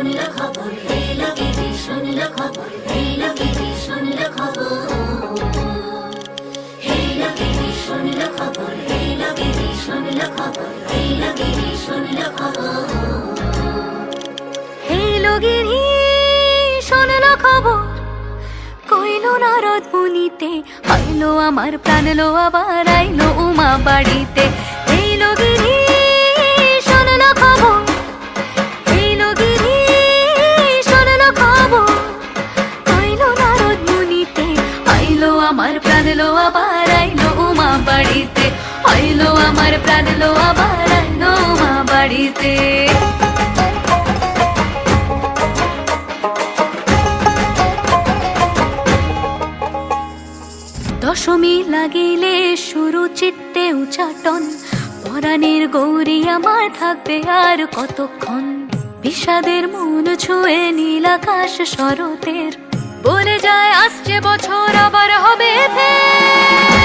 শুনল খবর, এলো গিরি শুনল খবর, এলো গিরি শুনল খবর, এলো গিরি শুনল খবর, এলো গিরি শুনল খবর, এলো গিরি শুনল খবর, এলো গিরি শুনল খবর, কইল নারদ মুনিতে, আইলো আমার প্রাণ লো আবার আইলো উমা বাড়িতে। এলো গিরি শুনল খবর, এলো গিরি শুনল খবর, কইল নারদ মুনিতে, আইলো আমার প্রাণ লো আবার আইলো উমা বাড়িতে, আইলো আমার প্রাণ লো আবার আইলো উমা বাড়িতে। দশমী লাগিলে শুরু চিত্তে উচাটন, পরাণের গৌরী আমার থাকবে আর কতক্ষণ। বিষাদের মন ছুঁয়ে নীল আকাশ শরতের, বলে যায় আসছে বছর আবার হবে ফের।